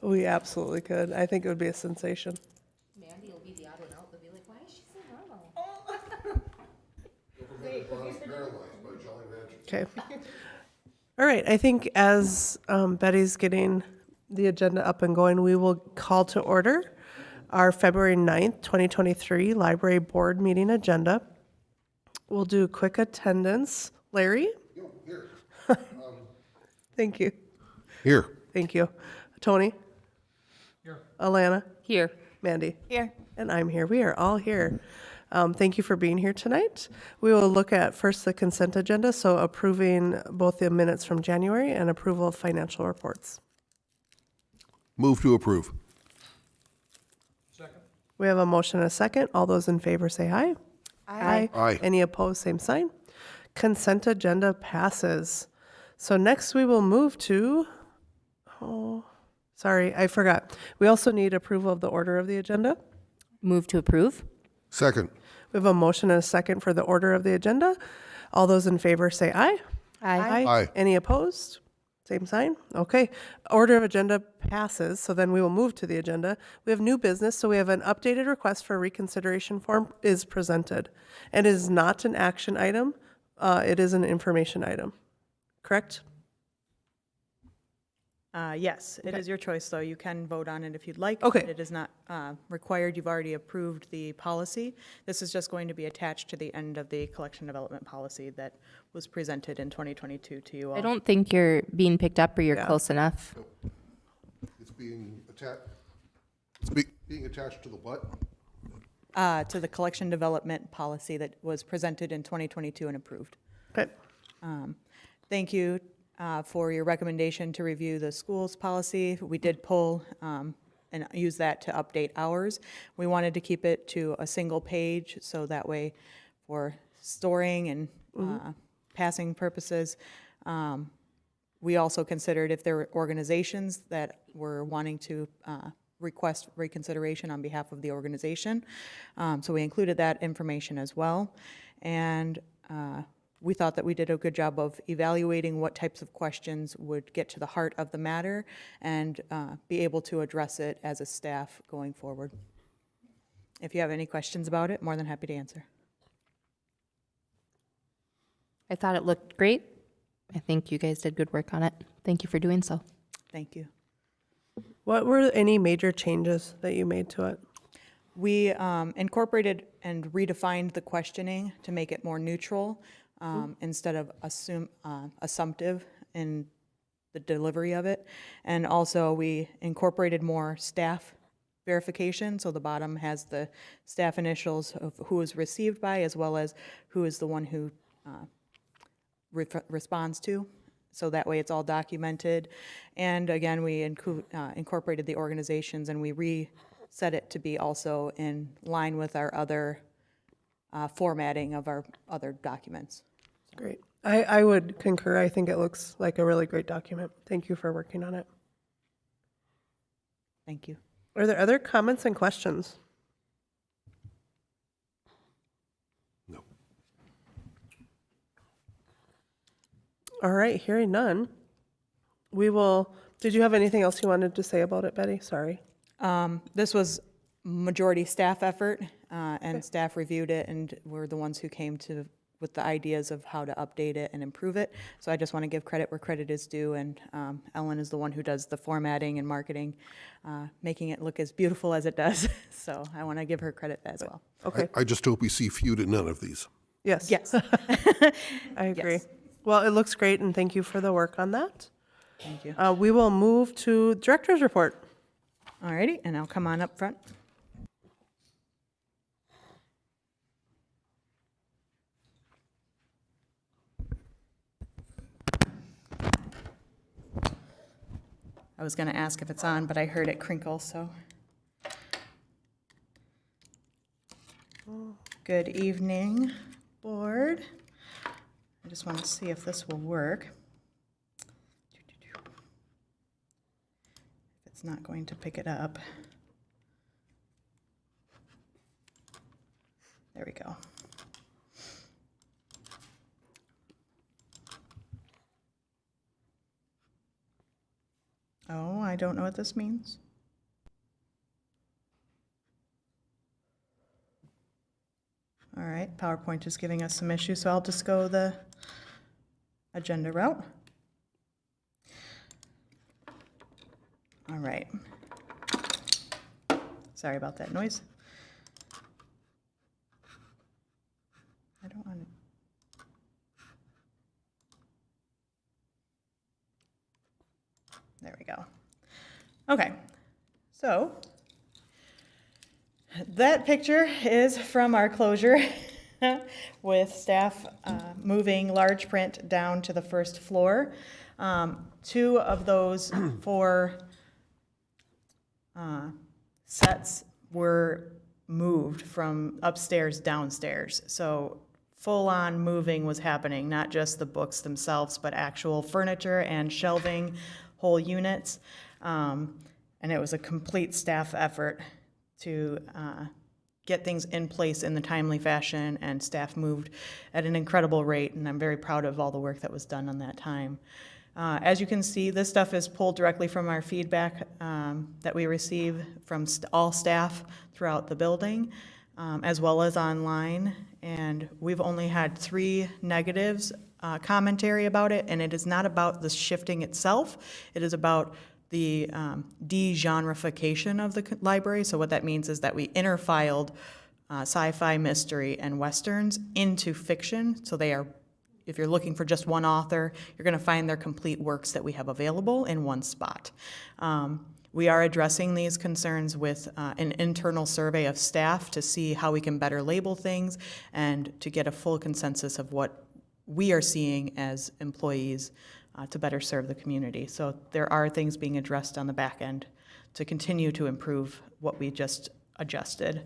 We absolutely could. I think it would be a sensation. Mandy will be the odd one out. They'll be like, why is she so normal? Don't forget the bronze paralyzed by Jolly Ranchers. Okay. All right. I think as Betty's getting the agenda up and going, we will call to order our February 9th, 2023 library board meeting agenda. We'll do quick attendance. Larry? Yo, here. Thank you. Here. Thank you. Tony? Here. Alana? Here. Mandy? Here. And I'm here. We are all here. Thank you for being here tonight. We will look at first the consent agenda, so approving both the minutes from January and approval of financial reports. Move to approve. Second. We have a motion and a second. All those in favor say aye. Aye. Any opposed, same sign. Consent agenda passes. So next we will move to, sorry, I forgot. We also need approval of the order of the agenda. Move to approve. Second. We have a motion and a second for the order of the agenda. All those in favor say aye. Aye. Any opposed? Same sign? Okay. Order of agenda passes, so then we will move to the agenda. We have new business, so we have an updated request for reconsideration form is presented. And it is not an action item. It is an information item. Correct? Yes, it is your choice, though. You can vote on it if you'd like. Okay. But it is not required. You've already approved the policy. This is just going to be attached to the end of the collection development policy that was presented in 2022 to you all. I don't think you're being picked up or you're Yeah. close enough. It's being attached. Being attached to the what? To the collection development policy that was presented in 2022 and approved. Okay. Thank you for your recommendation to review the schools policy. We did pull and use that to update ours. We wanted to keep it to a single page, so that way for storing and passing purposes. We also considered if there were organizations that were wanting to request reconsideration on behalf of the organization. So we included that information as well. And we thought that we did a good job of evaluating what types of questions would get to the heart of the matter and be able to address it as a staff going forward. If you have any questions about it, more than happy to answer. I thought it looked great. I think you guys did good work on it. Thank you for doing so. Thank you. What were any major changes that you made to it? We incorporated and redefined the questioning to make it more neutral instead of assumptive in the delivery of it. And also we incorporated more staff verification, so the bottom has the staff initials of who is received by as well as who is the one who responds to. So that way it's all documented. And again, we incorporated the organizations and we reset it to be also in line with our other formatting of our other documents. Great. I would concur. I think it looks like a really great document. Thank you for working on it. Thank you. Are there other comments and questions? No. All right, hearing none. Did you have anything else you wanted to say about it, Betty? Sorry. This was majority staff effort, and staff reviewed it and were the ones who came with the ideas of how to update it and improve it. So I just want to give credit where credit is due, and Ellen is the one who does the formatting and marketing, making it look as beautiful as it does. So I want to give her credit as well. Okay. I just hope we see few to none of these. Yes. Yes. I agree. Yes. Well, it looks great, and thank you for the work on that. Thank you. We will move to director's report. All righty, and I'll come on up front. I was going to ask if it's on, but I heard it crinkle, so. Good evening, board. I just want to see if this will work. If it's not going to pick it up. There we go. Oh, I don't know what this means. All right, PowerPoint is giving us some issues, so I'll just go the agenda route. All right. Sorry about that noise. I don't want to. There we go. Okay, so that picture is from our closure with staff moving large print down to the first floor. Two of those four sets were moved from upstairs downstairs. So full-on moving was happening, not just the books themselves, but actual furniture and shelving, whole units. And it was a complete staff effort to get things in place in the timely fashion, and staff moved at an incredible rate, and I'm very proud of all the work that was done on that time. As you can see, this stuff is pulled directly from our feedback that we receive from all staff throughout the building, as well as online, and we've only had 3 negatives commentary about it, and it is not about the shifting itself, it is about the de-genreification of the library. So what that means is that we interfiled sci-fi, mystery, and westerns into fiction. So they are, if you're looking for just one author, you're going to find their complete works that we have available in one spot. We are addressing these concerns with an internal survey of staff to see how we can better label things and to get a full consensus of what we are seeing as employees to better serve the community. So there are things being addressed on the back end to continue to improve what we just adjusted.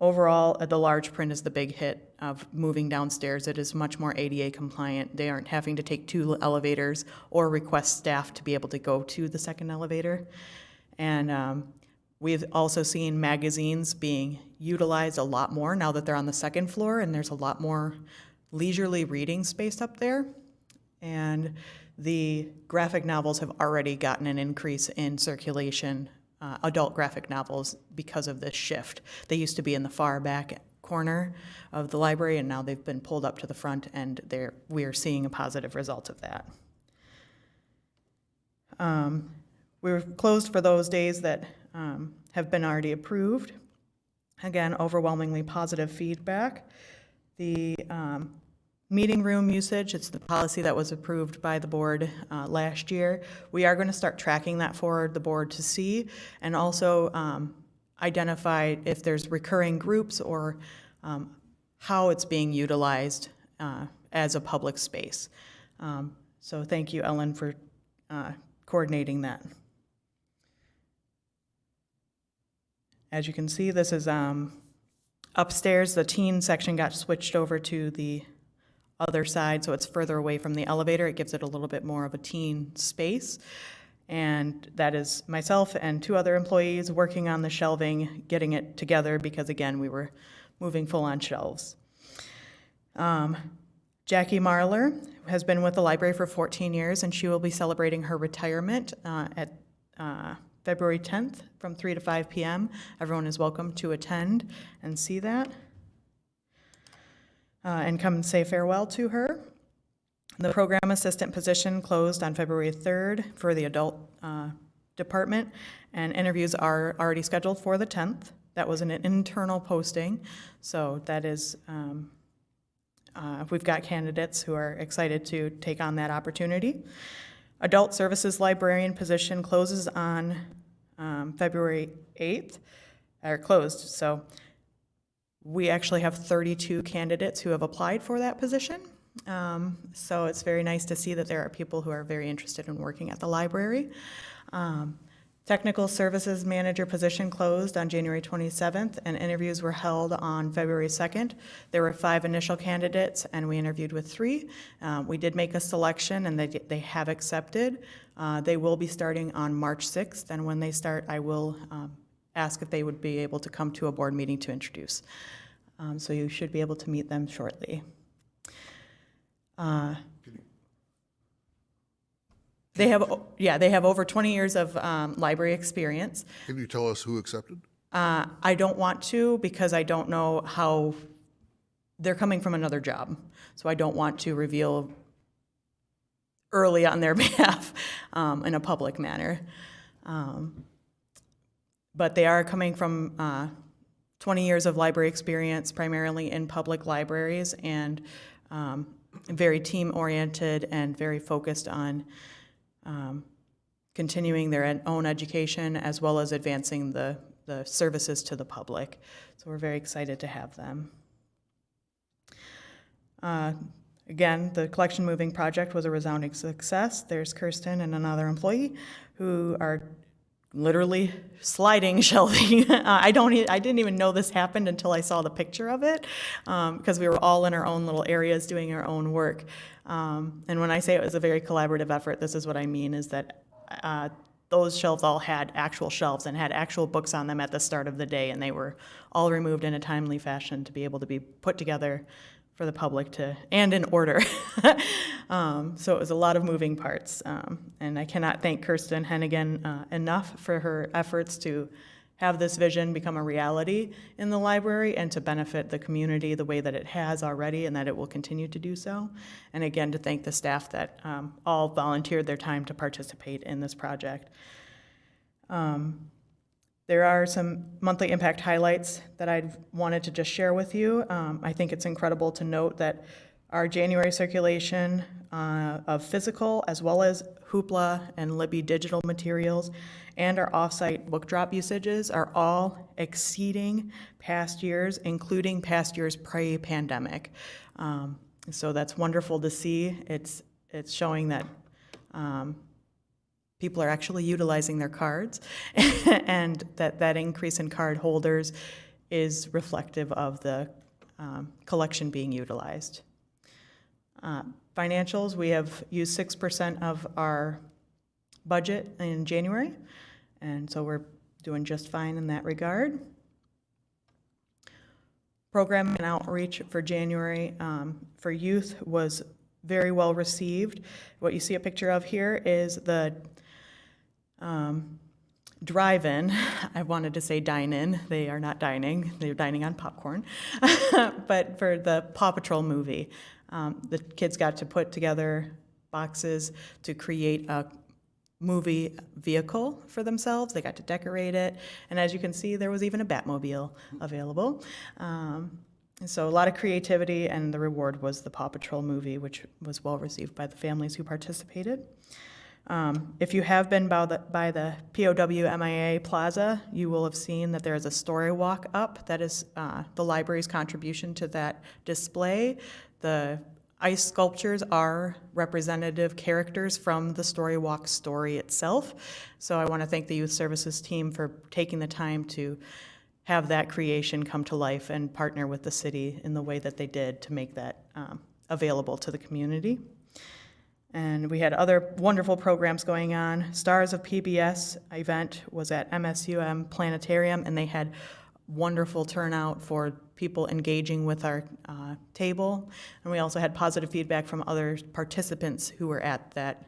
Overall, the large print is the big hit of moving downstairs. It is much more ADA compliant. They aren't having to take 2 elevators or request staff to be able to go to the second elevator. And we've also seen magazines being utilized a lot more now that they're on the second floor, and there's a lot more leisurely reading space up there. And the graphic novels have already gotten an increase in circulation, adult graphic novels, because of this shift. They used to be in the far back corner of the library, and now they've been pulled up to the front, and we are seeing a positive result of that. We're closed for those days that have been already approved. Again, overwhelmingly positive feedback. The meeting room usage, it's the policy that was approved by the board last year. We are going to start tracking that for the board to see, and also identify if there's recurring groups or how it's being utilized as a public space. So thank you, Ellen, for coordinating that. As you can see, this is upstairs. The teen section got switched over to the other side, so it's further away from the elevator. It gives it a little bit more of a teen space. And that is myself and 2 other employees working on the shelving, getting it together, because again, we were moving full on shelves. Jackie Marler has been with the library for 14 years, and she will be celebrating her retirement at February 10th from 3 to 5 p.m. Everyone is welcome to attend and see that. And come and say farewell to her. The program assistant position closed on February 3rd for the adult department, and interviews are already scheduled for the 10th. That was an internal posting, so that is, we've got candidates who are excited to take on that opportunity. Adult services librarian position closes on February 8th, or closed, so we actually have 32 candidates who have applied for that position. So it's very nice to see that there are people who are very interested in working at the library. Technical services manager position closed on January 27th, and interviews were held on February 2nd. There were 5 initial candidates, and we interviewed with 3. We did make a selection, and they have accepted. They will be starting on March 6th, and when they start, I will ask if they would be able to come to a board meeting to introduce. So you should be able to meet them shortly. They have, they have over 20 years of library experience. Can you tell us who accepted? I don't want to because I don't know how, they're coming from another job. So I don't want to reveal early on their behalf in a public manner. But they are coming from 20 years of library experience, primarily in public libraries, and very team-oriented and very focused on continuing their own education as well as advancing the services to the public. So we're very excited to have them. Again, the collection moving project was a resounding success. There's Kirsten and another employee who are literally sliding shelving. I didn't even know this happened until I saw the picture of it, because we were all in our own little areas doing our own work. And when I say it was a very collaborative effort, this is what I mean, is that those shelves all had actual shelves and had actual books on them at the start of the day, and they were all removed in a timely fashion to be able to be put together for the public to, and in order. So it was a lot of moving parts. And I cannot thank Kirsten Hennigan enough for her efforts to have this vision become a reality in the library and to benefit the community the way that it has already and that it will continue to do so. And again, to thank the staff that all volunteered their time to participate in this project. There are some monthly impact highlights that I wanted to just share with you. I think it's incredible to note that our January circulation of physical as well as Hoopla and Libby digital materials and our offsite book drop usages are all exceeding past years, including past years pre-pandemic. So that's wonderful to see. It's showing that people are actually utilizing their cards and that increase in card holders is reflective of the collection being utilized. Financials, we have used 6% of our budget in January, and so we're doing just fine in that regard. Program and outreach for January for youth was very well received. What you see a picture of here is the drive-in. I wanted to say dine-in. They are not dining. They're dining on popcorn. But for the Paw Patrol movie, the kids got to put together boxes to create a movie vehicle for themselves. They got to decorate it. And as you can see, there was even a Batmobile available. And so a lot of creativity, and the reward was the Paw Patrol movie, which was well received by the families who participated. If you have been by the POW MIA Plaza, you will have seen that there is a story walk up. That is the library's contribution to that display. The ice sculptures are representative characters from the story walk story itself. So I want to thank the youth services team for taking the time to have that creation come to life and partner with the city in the way that they did to make that available to the community. And we had other wonderful programs going on. Stars of PBS event was at MSUM Planetarium, and they had wonderful turnout for people engaging with our table. And we also had positive feedback from other participants who were at that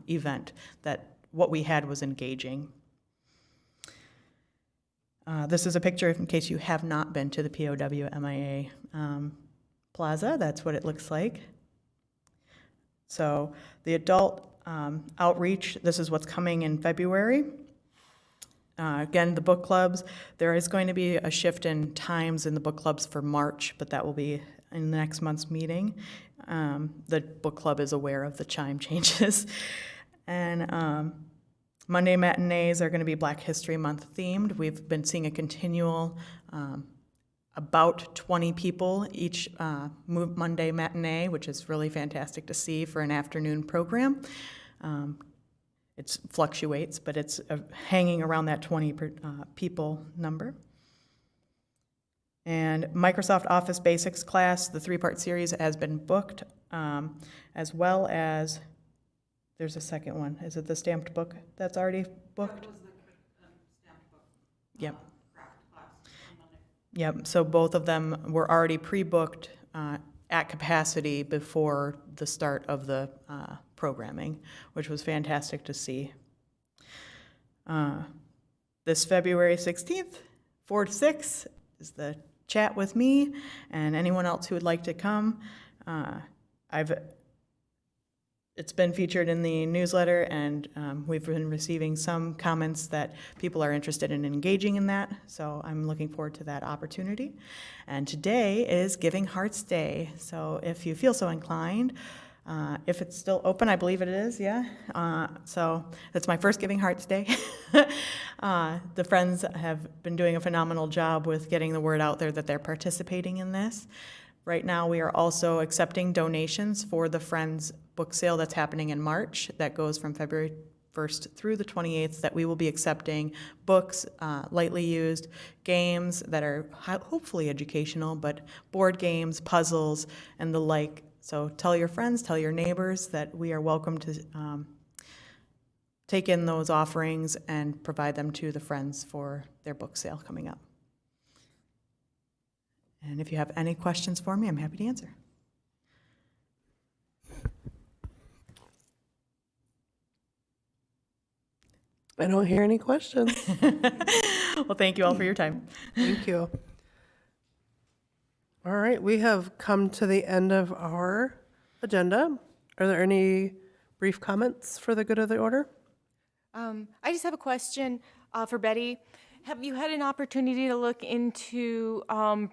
event, that what we had was engaging. This is a picture in case you have not been to the POW MIA Plaza. That's what it looks like. So the adult outreach, this is what's coming in February. Again, the book clubs, there is going to be a shift in times in the book clubs for March, but that will be in the next month's meeting. The book club is aware of the chime changes. And Monday matinees are going to be Black History Month themed. We've been seeing a continual about 20 people each Monday matinee, which is really fantastic to see for an afternoon program. It fluctuates, but it's hanging around that 20 people number. And Microsoft Office Basics class, the 3-part series has been booked, as well as, there's a second one. Is it the stamped book that's already booked? That was the stamped book. Yep. Yep, so both of them were already pre-booked at capacity before the start of the programming, which was fantastic to see. This February 16th, 4 to 6, is the chat with me and anyone else who would like to come. It's been featured in the newsletter, and we've been receiving some comments that people are interested in engaging in that, so I'm looking forward to that opportunity. And today is Giving Hearts Day, so if you feel so inclined, if it's still open, I believe it is, yeah. So that's my first Giving Hearts Day. The Friends have been doing a phenomenal job with getting the word out there that they're participating in this. Right now, we are also accepting donations for the Friends book sale that's happening in March. That goes from February 1st through the 28th, that we will be accepting books, lightly used, games that are hopefully educational, but board games, puzzles, and the like. So tell your friends, tell your neighbors that we are welcome to take in those offerings and provide them to the Friends for their book sale coming up. And if you have any questions for me, I'm happy to answer. I don't hear any questions. Well, thank you all for your time. Thank you. All right, we have come to the end of our agenda. Are there any brief comments for the good of the order? I just have a question for Betty. Have you had an opportunity to look into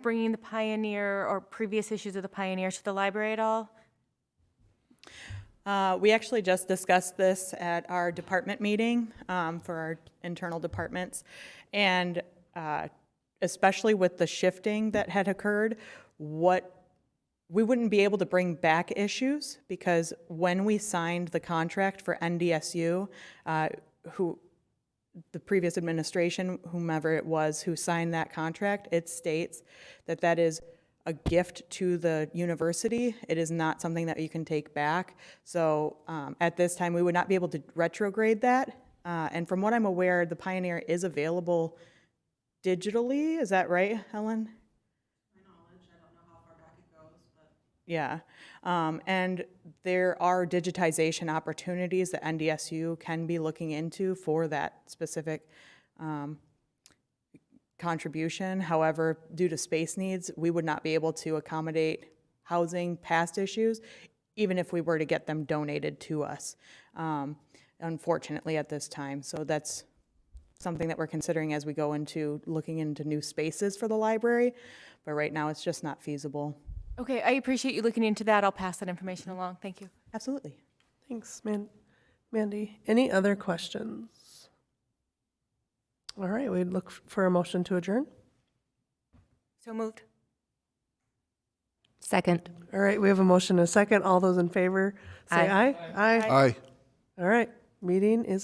bringing the Pioneer or previous issues of the Pioneer to the library at all? We actually just discussed this at our department meeting for our internal departments, and especially with the shifting that had occurred, we wouldn't be able to bring back issues, because when we signed the contract for NDSU, the previous administration, whomever it was who signed that contract, it states that that is a gift to the university. It is not something that you can take back. So at this time, we would not be able to retrograde that. And from what I'm aware, the Pioneer is available digitally. Is that right, Helen? My knowledge, I don't know how far back it goes, but. Yeah. And there are digitization opportunities that NDSU can be looking into for that specific contribution. However, due to space needs, we would not be able to accommodate housing past issues, even if we were to get them donated to us, unfortunately at this time. So that's something that we're considering as we go into looking into new spaces for the library, but right now it's just not feasible. Okay, I appreciate you looking into that. I'll pass that information along. Thank you. Absolutely. Thanks, Mandy. Any other questions? All right, we'd look for a motion to adjourn. So moved. Second. All right, we have a motion and a second. All those in favor, say aye. Aye. Aye. All right, meeting is adjourned.